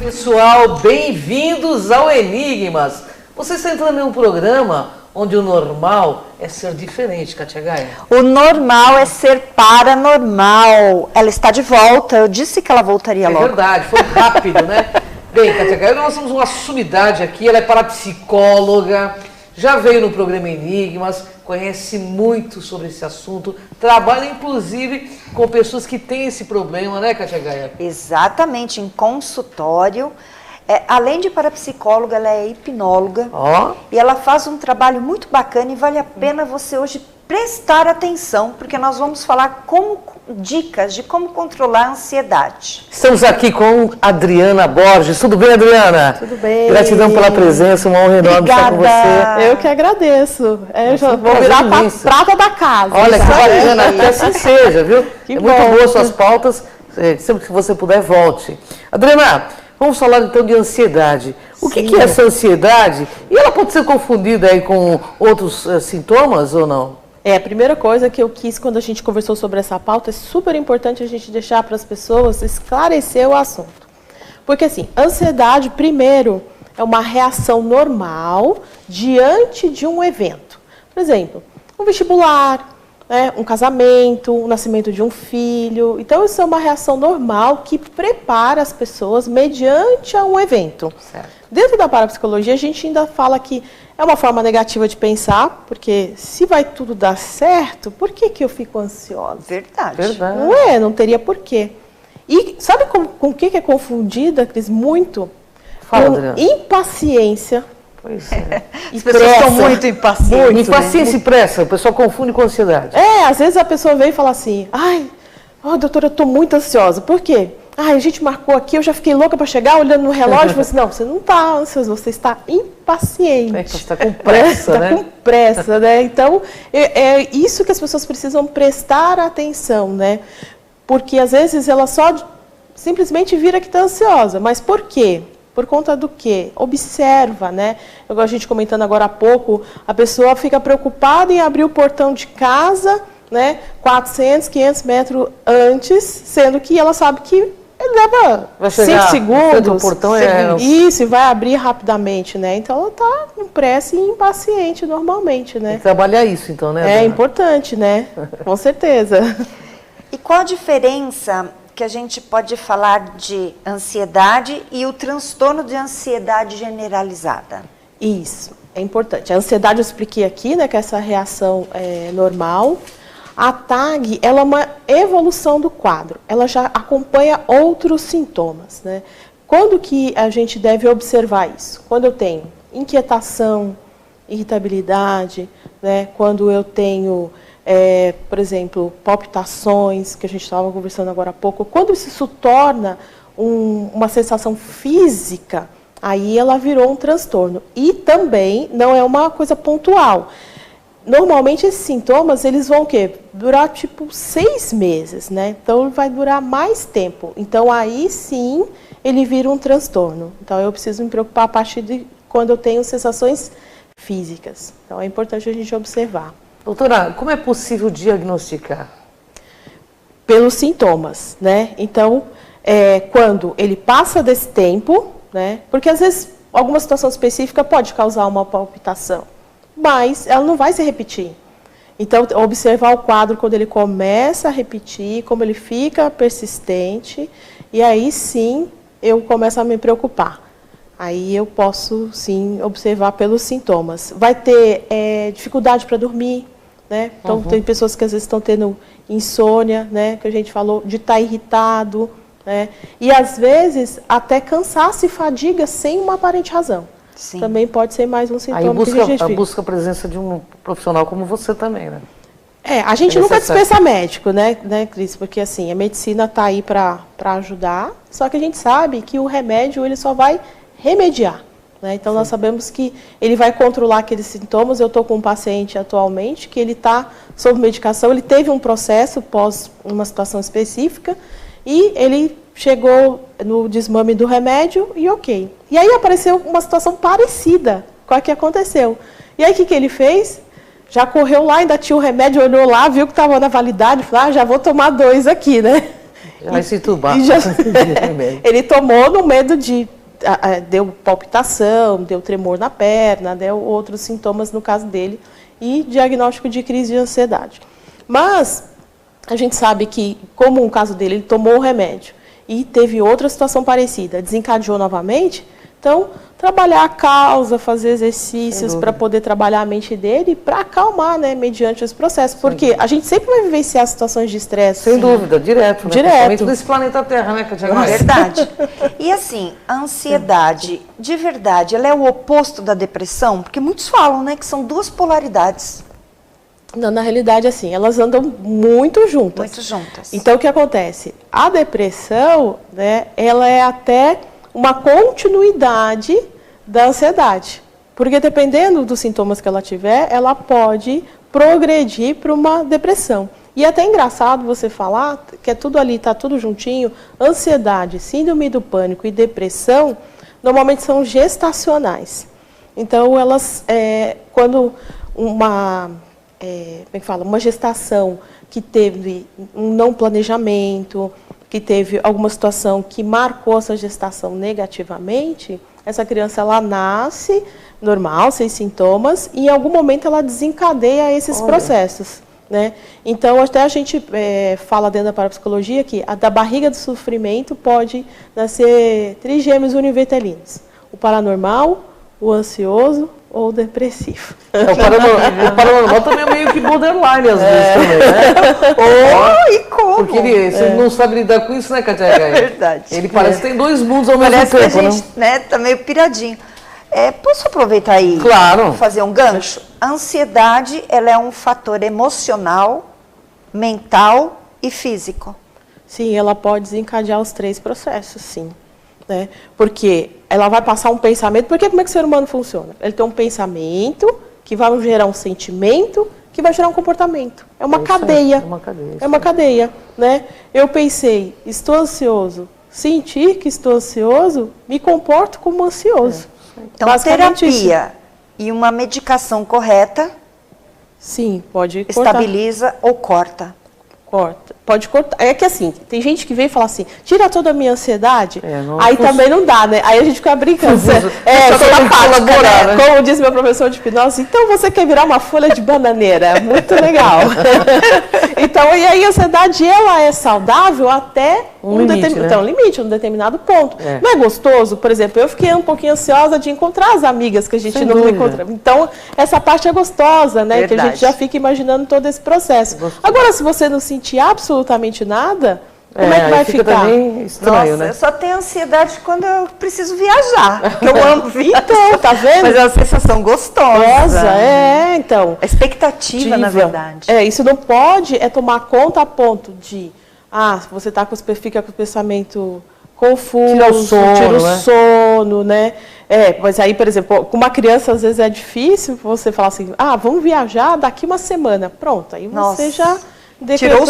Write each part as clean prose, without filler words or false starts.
Pessoal, bem-vindos ao Enigmas. Você está entrando em um programa onde o normal é ser diferente, Kátia Gaia. O normal é ser paranormal. Ela está de volta, eu disse que ela voltaria logo. É verdade, foi rápido, né? Bem, Kátia Gaia, nós temos uma sumidade aqui, ela é parapsicóloga, já veio no programa Enigmas, conhece muito sobre esse assunto, trabalha inclusive com pessoas que têm esse problema, né, Kátia Gaia? Exatamente, em consultório. Além de parapsicóloga, ela é hipnóloga. E ela faz um trabalho muito bacana e vale a pena você hoje prestar atenção, porque nós vamos falar dicas de como controlar a ansiedade. Estamos aqui com Adriana Borges. Tudo bem, Adriana? Tudo bem. Gratidão pela presença, uma honra enorme estar com você. Eu que agradeço. Eu já vou virar prata da casa. Olha que bacana, que assim seja, viu? Que muito boa suas pautas. Sempre que você puder, volte. Adriana, vamos falar então de ansiedade. O que é essa ansiedade? E ela pode ser confundida aí com outros sintomas ou não? A primeira coisa que eu quis quando a gente conversou sobre essa pauta, é super importante a gente deixar para as pessoas esclarecer o assunto. Porque assim, ansiedade, primeiro, é uma reação normal diante de um evento. Por exemplo, um vestibular, um casamento, o nascimento de um filho. Então, isso é uma reação normal que prepara as pessoas mediante a um evento. Certo. Dentro da parapsicologia, a gente ainda fala que é uma forma negativa de pensar, porque se vai tudo dar certo, por que eu fico ansiosa? Verdade. Não teria porquê. E sabe com o que é confundida, Cris? Muito? Fala, com Adriana. Impaciência. Pois é. As pessoas estão muito impacientes. Impaciência e pressa, o pessoal confunde com ansiedade. Às vezes a pessoa vem e fala assim, doutora, eu estou muito ansiosa. Por quê? A gente marcou aqui, eu já fiquei louca para chegar, olhando no relógio, e falei assim, não, você não está ansioso, você está impaciente. Você está com pressa, né? Está com pressa, né? Então, é isso que as pessoas precisam prestar atenção, né? Porque às vezes ela só simplesmente vira que está ansiosa. Mas por quê? Por conta do quê? Observa, né? A gente comentando agora há pouco, a pessoa fica preocupada em abrir o portão de casa, né? 400, 500 metros antes, sendo que ela sabe que leva 5 segundos. O portão Isso, e vai abrir rapidamente, né? Então ela está com pressa e impaciente normalmente, né? Tem que trabalhar isso, então, né? É importante, né? Com certeza. E qual a diferença que a gente pode falar de ansiedade e o transtorno de ansiedade generalizada? Isso, é importante. A ansiedade eu expliquei aqui, né, que essa reação é normal. A TAG, ela é uma evolução do quadro. Ela já acompanha outros sintomas, né? Quando que a gente deve observar isso? Quando eu tenho inquietação, irritabilidade, né? Quando eu tenho... por exemplo, palpitações, que a gente estava conversando agora há pouco, quando isso torna uma sensação física, aí ela virou um transtorno. E também não é uma coisa pontual. Normalmente esses sintomas, eles vão o quê? Durar tipo 6 meses, né? Então vai durar mais tempo. Então aí sim ele vira um transtorno. Então eu preciso me preocupar a partir de quando eu tenho sensações físicas. Então é importante a gente observar. Doutora, como é possível diagnosticar? Pelos sintomas, né? Então, quando ele passa desse tempo, né? Porque às vezes alguma situação específica pode causar uma palpitação, mas ela não vai se repetir. Então, observar o quadro quando ele começa a repetir, como ele fica persistente, e aí sim eu começo a me preocupar. Aí eu posso, sim, observar pelos sintomas. Vai ter dificuldade para dormir, né? Então, tem pessoas que às vezes estão tendo insônia, né? Que a gente falou, de estar irritado, né? E às vezes até cansaço e fadiga sem uma aparente razão. Sim. Também pode ser mais um sintoma. Aí busca a presença de um profissional como você também, né? A gente nunca dispensa médico, né, Cris? Porque assim, a medicina está aí para ajudar, só que a gente sabe que o remédio ele só vai remediar, né? Então, nós sabemos que ele vai controlar aqueles sintomas. Eu estou com um paciente atualmente que ele está sob medicação, ele teve um processo pós uma situação específica e ele chegou no desmame do remédio e ok. E aí apareceu uma situação parecida com a que aconteceu. E aí o que ele fez? Já correu lá, ainda tinha o remédio, olhou lá, viu que estava na validade, falou, já vou tomar 2 aqui, né? vai se entubar. Ele tomou no medo de... deu palpitação, deu tremor na perna, deu outros sintomas no caso dele e diagnóstico de crise de ansiedade. Mas a gente sabe que, como no caso dele, ele tomou o remédio e teve outra situação parecida, desencadeou novamente, então trabalhar a causa, fazer exercícios para poder trabalhar a mente dele para acalmar, né, mediante esse processo. Porque a gente sempre vai vivenciar situações de estresse. Sem dúvida, direto. Direto. Principalmente desse planeta Terra, né, Cátia? É verdade. E assim, a ansiedade, de verdade, ela é o oposto da depressão? Porque muitos falam, né, que são duas polaridades. Não, na realidade, assim, elas andam muito juntas. Muito juntas. Então, o que acontece? A depressão, né, ela é até uma continuidade da ansiedade. Porque dependendo dos sintomas que ela tiver, ela pode progredir para uma depressão. E é até engraçado você falar que é tudo ali, está tudo juntinho. Ansiedade, síndrome do pânico e depressão, normalmente são gestacionais. Então, elas, quando uma gestação que teve um não planejamento, que teve alguma situação que marcou essa gestação negativamente, essa criança ela nasce normal, sem sintomas, e em algum momento ela desencadeia esses processos. Né? Então, até a gente fala dentro da parapsicologia que da barriga do sofrimento pode nascer trigêmeos univitelinos. O paranormal, o ansioso ou o depressivo. O paranormal também é meio que borderline às vezes também, né? E como? Porque você não sabe lidar com isso, né, Cátia? É verdade. Ele parece que tem dois mundos ao mesmo tempo, tempo, que a gente, né, tá meio piradinho. Posso aproveitar aí? Claro. Fazer um gancho? A ansiedade, ela é um fator emocional, mental e físico. Sim, ela pode desencadear os três processos, sim. Né? Porque ela vai passar um pensamento, porque como é que o ser humano funciona? Ele tem um pensamento que vai gerar um sentimento, que vai gerar um comportamento. É uma cadeia. É uma cadeia. É uma cadeia, né? Eu pensei, estou ansioso. Sentir que estou ansioso, me comporto como ansioso. Então, a terapia e uma medicação correta, sim, pode cortar. Estabiliza ou corta. Corta. Pode cortar. É que assim, tem gente que vem e fala assim, tira toda a minha ansiedade, aí também não dá, né? Aí a gente fica brincando. Só colaborar, né? Como disse meu professor de hipnose, então você quer virar uma folha de bananeira. Muito legal. Então, e aí a ansiedade, ela é saudável até um limite, um determinado ponto. Não é gostoso? Por exemplo, eu fiquei um pouquinho ansiosa de encontrar as amigas que a gente não encontra. Então, essa parte é gostosa, né? Verdade. Que a gente já fica imaginando todo esse processo. Agora, se você não sentir absolutamente nada, como é que vai ficar? Também estranho, Nossa, né? eu só tenho ansiedade quando eu preciso viajar, porque eu amo viajar. Então, tá vendo? Mas é uma sensação gostosa. Então. A expectativa, na verdade. Isso não pode tomar conta a ponto de, você fica com o pensamento confuso, tira o sono, né? Mas aí, por exemplo, com uma criança, às vezes é difícil você falar assim, vamos viajar daqui uma semana. Pronto, aí você já... Tirou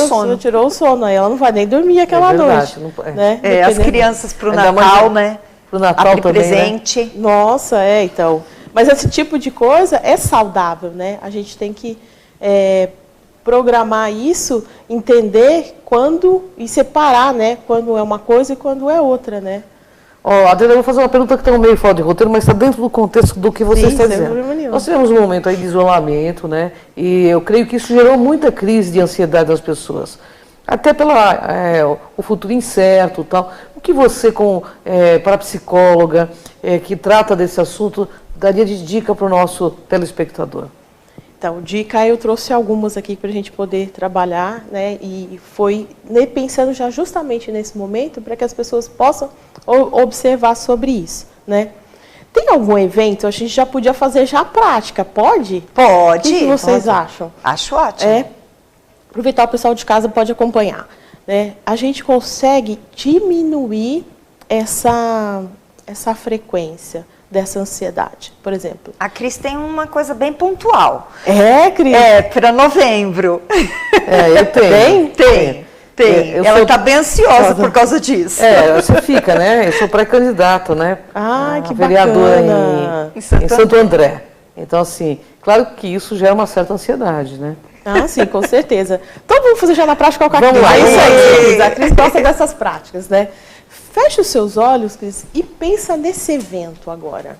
o sono, aí ela não vai nem dormir aquela noite. Né? As crianças para o Natal, né? Para o Natal também, presente. Né? Nossa, então. Mas esse tipo de coisa é saudável, né? A gente tem que programar isso, entender quando e separar, né? Quando é uma coisa e quando é outra, né? Adriana, eu vou fazer uma pergunta que está meio fora de roteiro, mas está dentro do contexto do que você está dizendo. Nós tivemos um momento aí de isolamento, né? E eu creio que isso gerou muita crise de ansiedade das pessoas. Até o futuro incerto e tal. O que você, como parapsicóloga, que trata desse assunto, daria de dica para o nosso telespectador? Então, dica, eu trouxe algumas aqui para a gente poder trabalhar, né? E foi pensando já justamente nesse momento para que as pessoas possam observar sobre isso, né? Tem algum evento? A gente já podia fazer já a prática, pode? Pode. O que vocês acham? Acho ótimo. Aproveitar, o pessoal de casa pode acompanhar, né? A gente consegue diminuir essa frequência dessa ansiedade, por exemplo. A Cris tem uma coisa bem pontual. Cris? Para novembro. Eu tenho. Tem. Ela está bem ansiosa por causa disso. Você fica, né? Eu sou pré-candidato, né? Que vereadora bacana. em Santo André. Então, assim, claro que isso gera uma certa ansiedade, né? Ah, sim, com certeza. Então vamos fazer já na prática com a Cris. Vamos lá. É isso aí, Cris. A Cris gosta dessas práticas, né? Feche os seus olhos, Cris, e pensa nesse evento agora.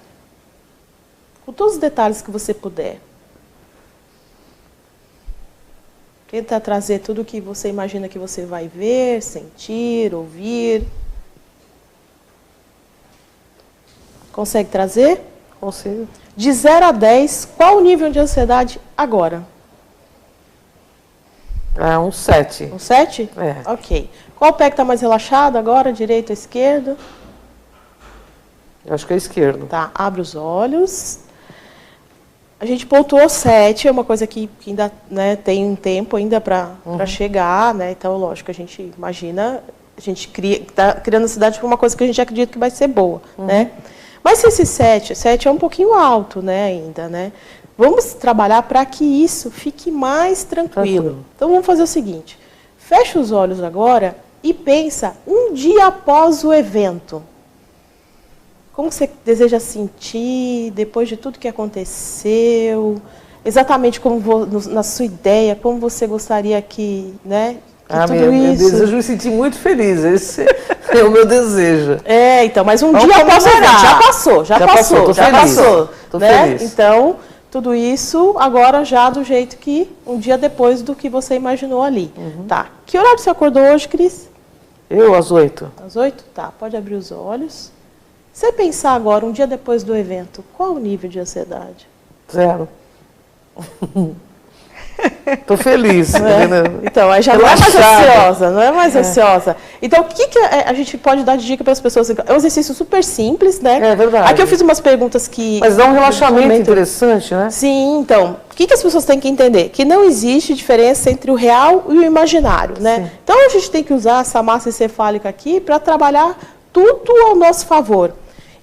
Com todos os detalhes que você puder. Tenta trazer tudo o que você imagina que você vai ver, sentir, ouvir. Consegue trazer? Consigo. De 0 a 10, qual o nível de ansiedade agora? É um 7. Um 7? É. Ok. Qual pé que está mais relaxado agora? Direito ou esquerdo? Eu acho que é esquerdo. Tá, abre os olhos. A gente pontuou 7, é uma coisa que ainda, né, tem um tempo ainda para chegar, né? Então, lógico, a gente imagina, a gente está criando ansiedade por uma coisa que a gente acredita que vai ser boa, né? Mas se esse 7 é um pouquinho alto, né, ainda, né? Vamos trabalhar para que isso fique mais tranquilo. Então, vamos fazer o seguinte. Fecha os olhos agora e pensa um dia após o evento. Como você deseja sentir depois de tudo que aconteceu? Exatamente como na sua ideia, como você gostaria que, né? Meu desejo me sentir muito feliz. Esse é o meu desejo. É, então, mas um dia após o evento. Já passou. Já passou. Tô feliz. Então, tudo isso agora já do jeito que um dia depois do que você imaginou ali. Tá. Que horário você acordou hoje, Cris? Eu, às 8. Às 8? Tá, pode abrir os olhos. Se você pensar agora, um dia depois do evento, qual o nível de ansiedade? 0. Tô feliz. Então, aí já não é mais ansiosa, não é mais ansiosa. Então, o que a gente pode dar de dica para as pessoas? É um exercício super simples, né? É verdade. Aqui eu fiz umas perguntas que... Mas dá um relaxamento interessante, né? Sim, então, o que as pessoas têm que entender? Que não existe diferença entre o real e o imaginário, né? Sim. Então, a gente tem que usar essa massa encefálica aqui para trabalhar tudo ao nosso favor.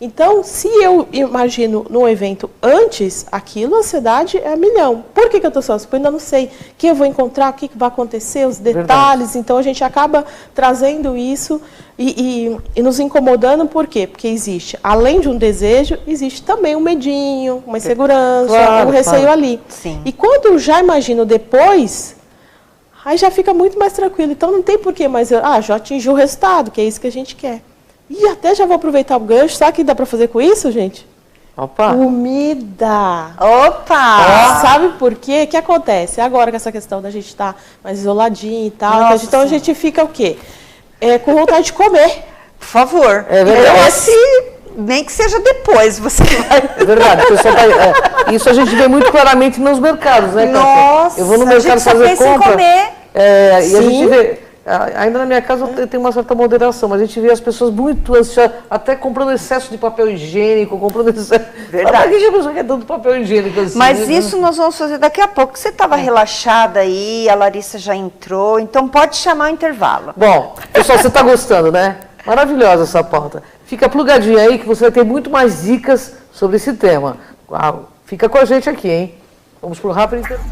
Então, se eu imagino no evento antes, aquilo, a ansiedade é 1.000.000. Por que eu estou só? Porque eu ainda não sei quem eu vou encontrar, o que vai acontecer, os detalhes. Verdade. Então, a gente acaba trazendo isso e nos incomodando. Por quê? Porque existe, além de um desejo, existe também um medinho, uma insegurança, um receio ali. Sim. E quando eu já imagino depois, aí já fica muito mais tranquilo. Então, não tem porquê, mas já atingi o resultado, que é isso que a gente quer. E até já vou aproveitar o gancho. Sabe o que dá para fazer com isso, gente? Opa! Comida! Opa! Sabe por quê? O que acontece? Agora com essa questão da gente estar mais isoladinho e tal, Nossa, então a gente fica o quê? Com vontade de comer. Por favor. É verdade. Então, assim, nem que seja depois, você vai... É verdade. Isso a gente vê muito claramente nos mercados, né? Nossa! Eu vou no mercado fazer compra. Em comer. E a gente vê... Ainda na minha casa tem uma certa moderação, mas a gente vê as pessoas muito ansiosas, até comprando excesso de papel higiênico, comprando excesso... Verdade. Por que a pessoa quer tanto papel higiênico assim? Mas isso nós vamos fazer daqui a pouco. Você estava relaxada aí, a Larissa já entrou, então pode chamar o intervalo. Bom, pessoal, você está gostando, né? Maravilhosa essa pauta. Fica plugadinho aí que você vai ter muito mais dicas sobre esse tema. Fica com a gente aqui, hein? Vamos para o rápido intervalo.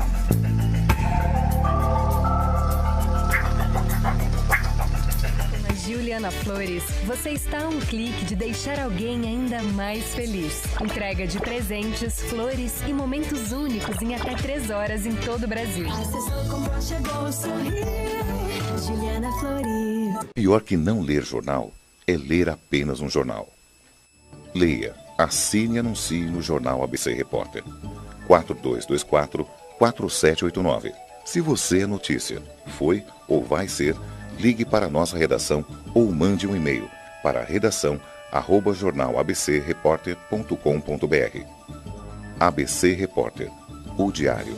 Juliana Flores, você está a um clique de deixar alguém ainda mais feliz. Entrega de presentes, flores e momentos únicos em até 3 horas em todo o Brasil. Juliana Flores. Pior que não ler jornal é ler apenas um jornal. Leia, assine e anuncie no Jornal ABC Repórter. 4224-4789. Se você é notícia, foi ou vai ser, ligue para a nossa redação ou mande um e-mail para redação@jornalabcreporter.com.br. ABC Repórter, o diário.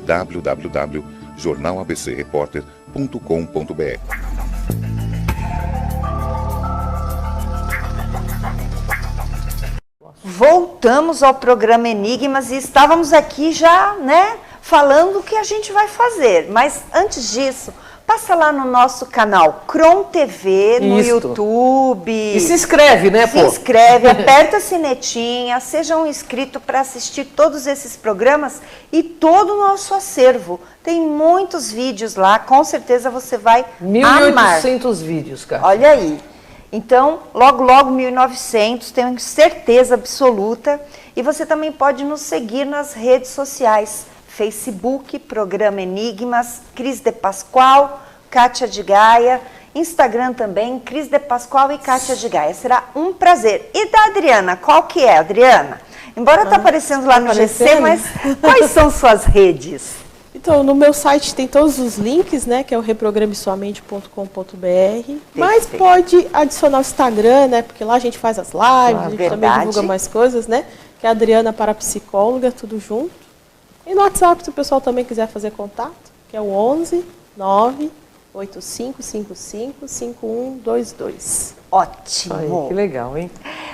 www.jornalabcreporter.com.br. Voltamos ao programa Enigmas e estávamos aqui já, né, falando o que a gente vai fazer. Mas antes disso, passa lá no nosso canal Cron TV, no YouTube. E se inscreve, né, pô? Se inscreve, aperta a sinetinha, seja um inscrito para assistir todos esses programas e todo o nosso acervo. Tem muitos vídeos lá, com certeza você vai amar. 1.800 vídeos, cara. Olha aí. Então, logo, 1.900, tenho certeza absoluta. E você também pode nos seguir nas redes sociais. Facebook, Programa Enigmas, Cris de Pascoal, Kátia de Gaia, Instagram também, Cris de Pascoal e Kátia de Gaia. Será um prazer. E da Adriana, qual que é, Adriana? Embora tá aparecendo lá no GC, mas quais são suas redes? Então, no meu site tem todos os links, né, que é o reprogramesuamente.com.br, mas pode adicionar o Instagram, né, porque lá a gente faz as lives, a gente também divulga mais coisas, né, que é a Adriana Parapsicóloga, tudo junto. E no WhatsApp, se o pessoal também quiser fazer contato, que é o 11 98555 5122. Ótimo. Aí, que legal, hein?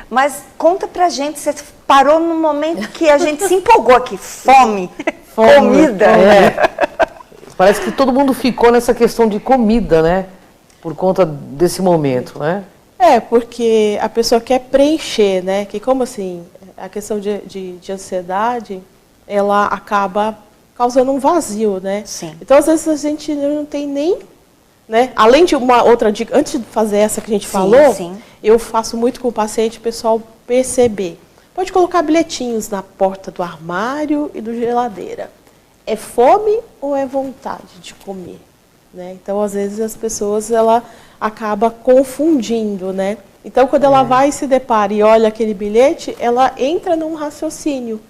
Mas conta pra gente, você parou no momento que a gente se empolgou aqui, fome. Comida. Parece que todo mundo ficou nessa questão de comida, né? Por conta desse momento, né? Porque a pessoa quer preencher, né? Que como assim, a questão de ansiedade, ela acaba causando um vazio, né? Sim. Então, às vezes, a gente não tem nem... né? Além de uma outra dica, antes de fazer essa que a gente falou, eu faço muito com o paciente, o pessoal perceber. Pode colocar bilhetinhos na porta do armário e do geladeira. É fome ou é vontade de comer? Né? Então, às vezes, as pessoas ela acaba confundindo, né? Então, quando ela vai e se depara e olha aquele bilhete, ela entra num raciocínio.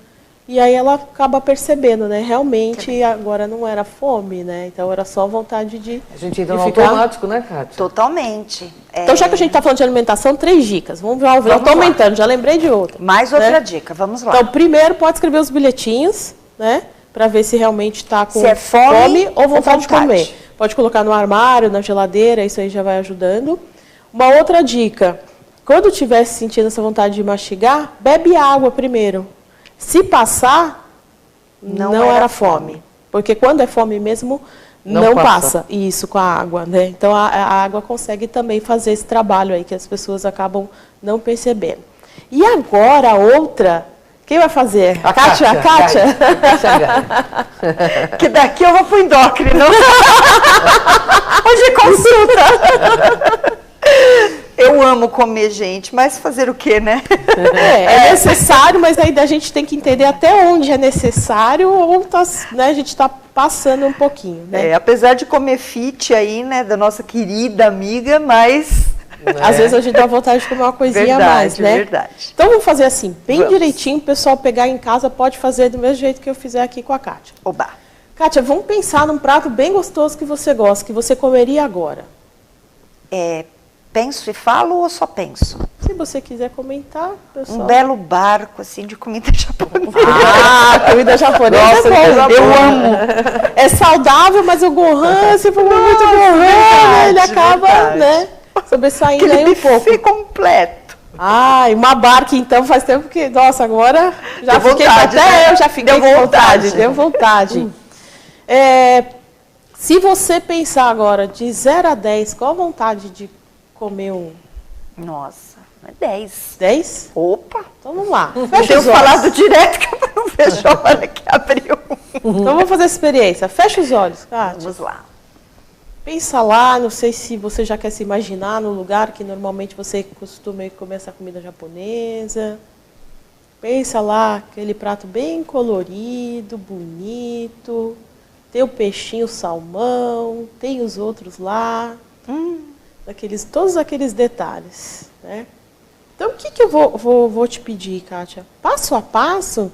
E aí ela acaba percebendo, né? Realmente, agora não era fome, né? Então, era só vontade de... A gente entra no automático, né, Kátia? Totalmente. Então, já que a gente está falando de alimentação, 3 dicas. Vamos já estou aumentando, já lembrei de outra. Mais outra dica, vamos lá. Então, primeiro, pode escrever os bilhetinhos, né? Para ver se realmente está com fome ou vontade de comer. Pode colocar no armário, na geladeira, isso aí já vai ajudando. Uma outra dica, quando estiver sentindo essa vontade de mastigar, bebe água primeiro. Se passar, não era fome. Porque quando é fome mesmo, não passa isso com a água, né? Então, a água consegue também fazer esse trabalho aí, que as pessoas acabam não percebendo. E agora, a outra... Quem vai fazer? A Kátia? Que daqui eu vou pro endócrino. Hoje consulta. Eu amo comer, gente, mas fazer o quê, né? É necessário, mas aí a gente tem que entender até onde é necessário ou né, a gente está passando um pouquinho, né? Apesar de comer fit aí, né, da nossa querida amiga, mas... Às vezes a gente dá vontade de comer uma coisinha a mais, né? Verdade. Então vamos fazer assim, bem direitinho, o pessoal pegar em casa, pode fazer do mesmo jeito que eu fizer aqui com a Kátia. Oba! Kátia, vamos pensar num prato bem gostoso que você gosta, que você comeria agora. Penso e falo ou só penso? Se você quiser comentar, pessoal. Um belo barco, assim, de comida japonesa. Comida japonesa. Nossa, eu amo. É saudável, mas o gohan, se for muito gohan, né, ele acaba, né, sobressaindo aí um pouco. Completo. E uma barca, então, faz tempo que... Nossa, agora já fiquei... Eu já fiquei com vontade. Deu vontade. Se você pensar agora de 0 a 10, qual a vontade de comer um? Nossa, é 10. 10? Opa! Então vamos lá. Fecha os olhos. Falado direto que eu não vejo a hora que abriu. Então vamos fazer a experiência. Fecha os olhos, Kátia. Vamos lá. Pensa lá, não sei se você já quer se imaginar no lugar que normalmente você costuma comer essa comida japonesa. Pensa lá, aquele prato bem colorido, bonito. Tem o peixinho, o salmão, tem os outros lá. Todos aqueles detalhes, né? Então, o que eu vou te pedir, Kátia? Passo a passo,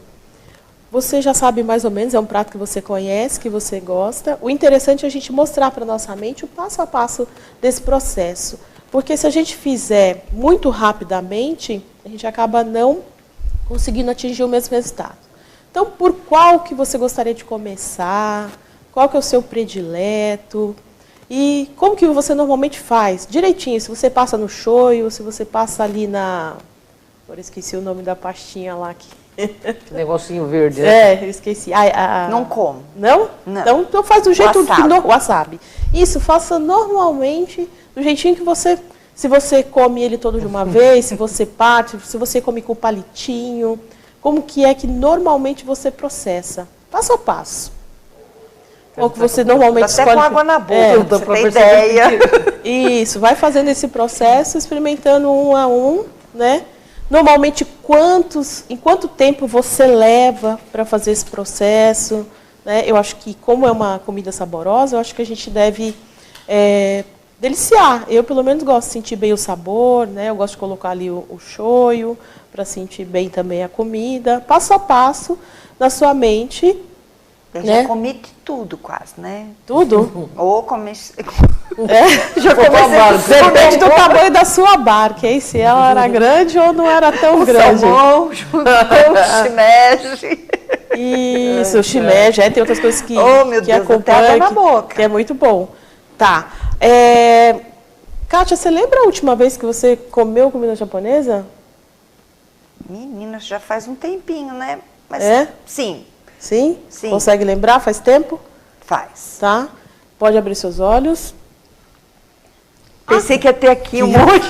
você já sabe mais ou menos, é um prato que você conhece, que você gosta. O interessante é a gente mostrar para a nossa mente o passo a passo desse processo. Porque se a gente fizer muito rapidamente, a gente acaba não conseguindo atingir o mesmo resultado. Então, por qual que você gostaria de começar? Qual que é o seu predileto? E como que você normalmente faz? Direitinho, se você passa no shoyu, se você passa ali na... Agora esqueci o nome da pastinha lá. Negocinho verde, né? Eu esqueci. Não como. Não? Não. Então faz do jeito que... Wasabi. Isso, faça normalmente, do jeitinho que você... Se você come ele todo de uma vez, se você parte, se você come com palitinho, como que é que normalmente você processa? Passo a passo. Ou que você normalmente escolhe... Até com água na boca, pra ter ideia. Isso, vai fazendo esse processo, experimentando um a um, né? Normalmente, em quanto tempo você leva para fazer esse processo? né? Eu acho que, como é uma comida saborosa, eu acho que a gente deve deliciar. Eu, pelo menos, gosto de sentir bem o sabor, né? Eu gosto de colocar ali o shoyu, para sentir bem também a comida. Passo a passo, na sua mente. Eu né? já comi tudo quase, né? Tudo? Ou comi... Já comecei. Depende do tamanho da sua barca, hein? Se ela era grande ou não era tão grande. Salmão, junto com o shimeji. Isso, o shimeji. Tem outras coisas que, meu que Deus, acompanham, até água na boca. que é muito bom. Tá. Kátia, você lembra a última vez que você comeu comida japonesa? Menina, já faz um tempinho, né? Mas sim. Sim? Sim. Consegue lembrar? Faz tempo? Faz. Tá. Pode abrir seus olhos. Pensei que ia ter aqui um monte.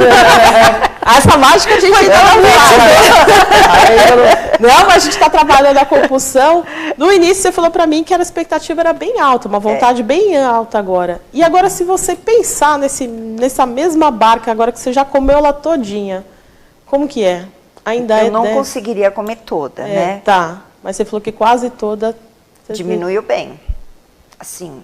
Essa mágica a gente ainda não viu. Não, mas a gente está trabalhando a compulsão. No início você falou para mim que a expectativa era bem alta, uma vontade bem alta agora. E agora se você pensar nessa mesma barca, agora que você já comeu ela todinha, como que é? Ainda Eu não conseguiria comer toda, né? Tá, mas você falou que quase toda... Diminuiu bem. Assim...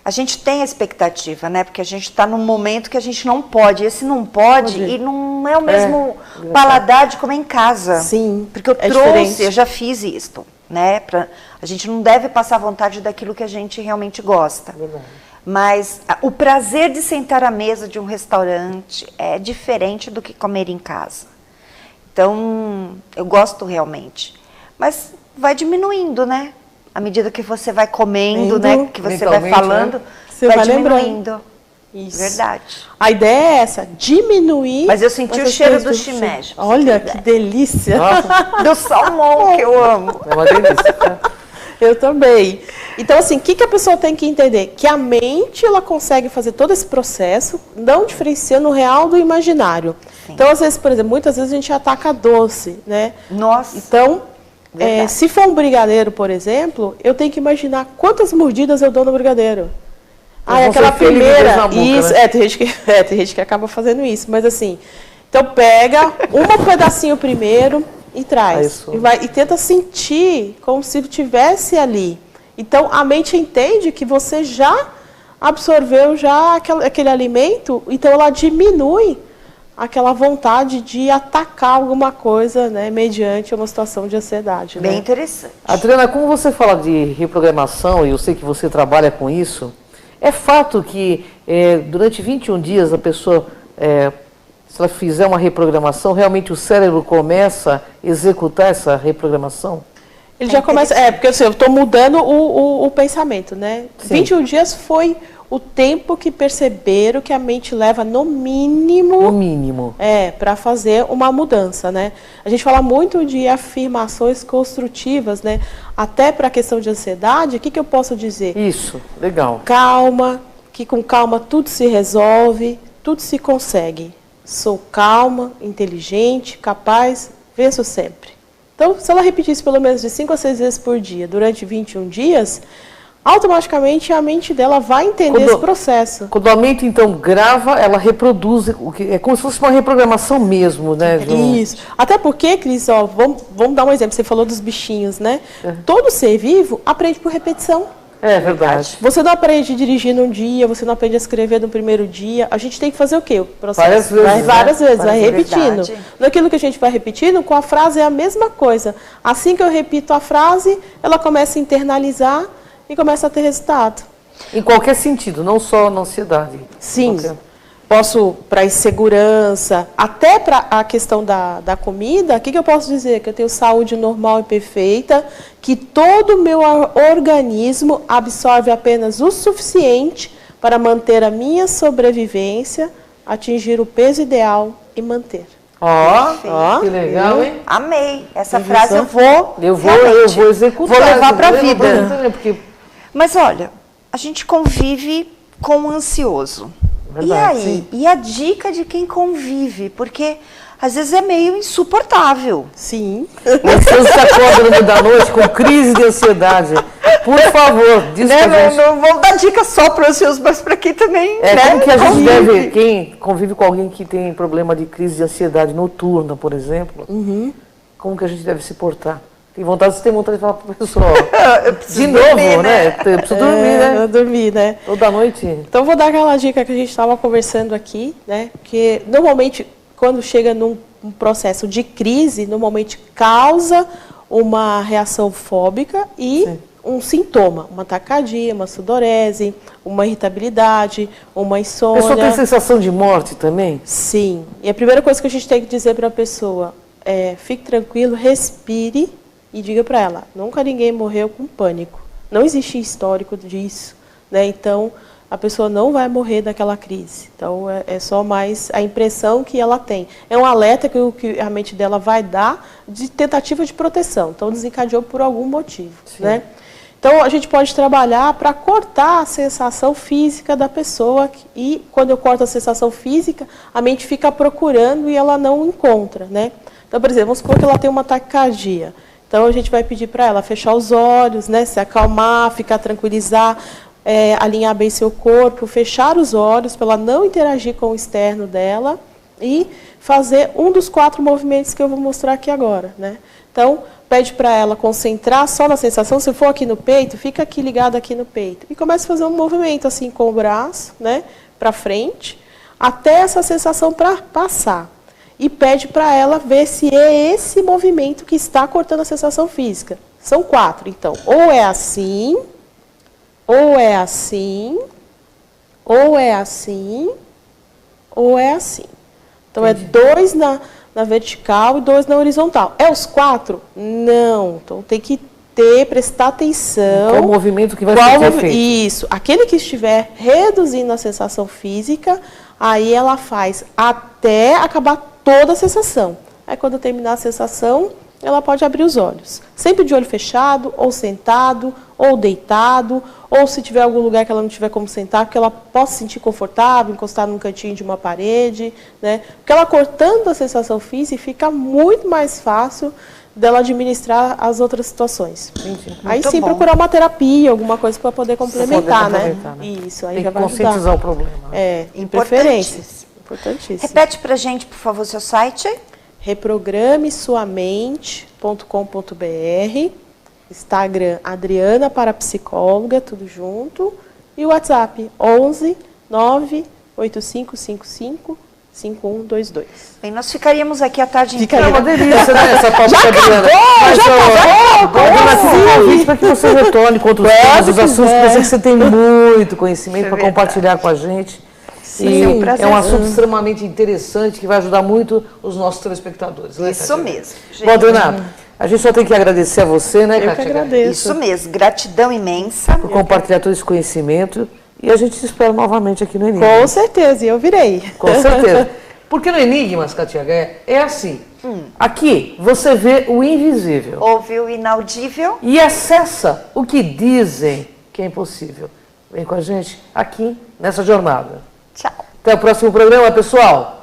A gente tem a expectativa, né? Porque a gente está num momento que a gente não pode. Esse não pode e não é o mesmo paladar de comer em casa. Sim, porque eu trouxe, eu já fiz isso, né? A gente não deve passar vontade daquilo que a gente realmente gosta. Verdade. Mas o prazer de sentar à mesa de um restaurante é diferente do que comer em casa. Então, eu gosto realmente. Mas vai diminuindo, né? À medida que você vai comendo, né, que você vai falando, você vai diminuindo. Isso. Verdade. A ideia é essa, diminuir... Mas eu senti o cheiro do shimeji. Olha, que delícia. Do salmão, que eu amo. É uma delícia. Eu também. Então, assim, o que a pessoa tem que entender? Que a mente, ela consegue fazer todo esse processo, não diferenciando o real do imaginário. Sim. Então, às vezes, por exemplo, muitas vezes a gente ataca doce, né? Nossa. Então... se for um brigadeiro, por exemplo, eu tenho que imaginar quantas mordidas eu dou no brigadeiro. Aquela primeira. Na boca, isso, né? tem gente que acaba fazendo isso, mas assim, então pega um pedacinho primeiro e traz. E tenta sentir como se estivesse ali. Então a mente entende que você já absorveu aquele alimento, então ela diminui aquela vontade de atacar alguma coisa, né, mediante uma situação de ansiedade. Bem né? interessante. Adriana, como você fala de reprogramação, e eu sei que você trabalha com isso, é fato que durante 21 dias a pessoa, se ela fizer uma reprogramação, realmente o cérebro começa a executar essa reprogramação? Ele já começa, porque assim, eu estou mudando o pensamento, né? Sim. 21 dias foi o tempo que perceberam que a mente leva no mínimo, para fazer uma mudança, né? A gente fala muito de afirmações construtivas, né? Até para a questão de ansiedade, o que eu posso dizer? Isso, legal. Calma, que com calma tudo se resolve, tudo se consegue. Sou calma, inteligente, capaz, venço sempre. Então, se ela repetisse pelo menos de 5 a 6 vezes por dia, durante 21 dias... automaticamente a mente dela vai entender esse processo. Quando a mente, então, grava, ela reproduz, é como se fosse uma reprogramação mesmo, né, João? Isso. Até porque, Cris, ó, vamos dar um exemplo, você falou dos bichinhos, né? Todo ser vivo aprende por repetição. É verdade. Você não aprende a dirigir num dia, você não aprende a escrever no primeiro dia. A gente tem que fazer o quê? O processo várias vezes, vai repetindo. Naquilo que a gente vai repetindo, com a frase é a mesma coisa. Assim que eu repito a frase, ela começa a internalizar e começa a ter resultado. Em qualquer sentido, não só na ansiedade. Sim. Posso, para insegurança, até para a questão da comida, o que eu posso dizer? Que eu tenho saúde normal e perfeita, que todo o meu organismo absorve apenas o suficiente para manter a minha sobrevivência, atingir o peso ideal e manter. Ó, que legal, hein? Amei. Essa frase eu vou executar. Vou levar para a vida. Mas olha, a gente convive com o ansioso. Verdade, e aí? Sim. E a dica de quem convive? Porque às vezes é meio insuportável. Sim. Você se acorda no meio da noite com crise de ansiedade. Por favor, diz pra gente. Não vou dar dica só para os seus, mas para quem também. Como que a gente deve, quem convive com alguém que tem problema de crise de ansiedade noturna, por exemplo, como que a gente deve se portar? Tem vontade de falar para o pessoal. De novo, dormir, né? Eu preciso dormir, né? Dormir, né? Toda noite. Então, vou dar aquela dica que a gente estava conversando aqui, né? Porque, normalmente, quando chega num processo de crise, normalmente causa uma reação fóbica e um sintoma, uma taquicardia, uma sudorese, uma irritabilidade, uma insônia. A pessoa tem sensação de morte também? Sim. E a primeira coisa que a gente tem que dizer para a pessoa é: fique tranquilo, respire e diga para ela: nunca ninguém morreu com pânico. Não existe histórico disso, né? Então, a pessoa não vai morrer daquela crise. Então, é só mais a impressão que ela tem. É um alerta que a mente dela vai dar de tentativa de proteção. Então, desencadeou por algum motivo, né? Então, a gente pode trabalhar para cortar a sensação física da pessoa. E, quando eu corto a sensação física, a mente fica procurando e ela não encontra, né? Então, por exemplo, vamos supor que ela tem uma taquicardia. Então, a gente vai pedir para ela fechar os olhos, né? Se acalmar, ficar tranquilizar, alinhar bem seu corpo, fechar os olhos para ela não interagir com o externo dela e fazer um dos 4 movimentos que eu vou mostrar aqui agora, né? Então, pede para ela concentrar só na sensação. Se for aqui no peito, fica aqui ligado aqui no peito. E começa a fazer um movimento assim com o braço, né? Para frente, até essa sensação passar. E pede para ela ver se é esse movimento que está cortando a sensação física. São 4, então. Ou é assim, ou é assim, ou é assim, ou é assim. Então, entendi. É 2 na vertical e 2 na horizontal. É os 4? Não. Então, tem que prestar atenção. Qual o movimento que vai ser feito? Isso. Aquele que estiver reduzindo a sensação física, aí ela faz até acabar toda a sensação. Aí, quando terminar a sensação, ela pode abrir os olhos. Sempre de olho fechado, ou sentado, ou deitado, ou se tiver algum lugar que ela não tiver como sentar, que ela possa se sentir confortável, encostar num cantinho de uma parede, né? Porque ela cortando a sensação física, fica muito mais fácil dela administrar as outras situações. Entendi. Aí sim, procurar uma terapia, alguma coisa para poder complementar, né? Isso, aí tem já vai conscientizar ajudar. O problema. Em preferência. Importantíssimo. Repete pra gente, por favor, seu site. reprogramesuamente.com.br, Instagram Adriana Parapsicóloga, tudo junto, e o WhatsApp 11 98555 5122. Bem, nós ficaríamos aqui a tarde inteira. É uma delícia, né? Essa pauta já Adriana. acabou! Convite para que você retorne com outros temas, os assuntos que eu sei que você tem muito conhecimento para compartilhar com a gente. Sim, é um assunto extremamente interessante que vai ajudar muito os nossos telespectadores. Né, isso mesmo. Bom, Adriana, a gente só tem que agradecer a você, né, Kátia? Eu que agradeço. Isso mesmo, gratidão imensa. Por compartilhar todo esse conhecimento. E a gente te espera novamente aqui no Enigmas. Com certeza, e eu virei. Com certeza. Porque no Enigmas, Kátia, é assim. Aqui você vê o invisível. Ouve o inaudível. E acessa o que dizem que é impossível. Vem com a gente aqui nessa jornada. Tchau. Até o próximo programa, pessoal.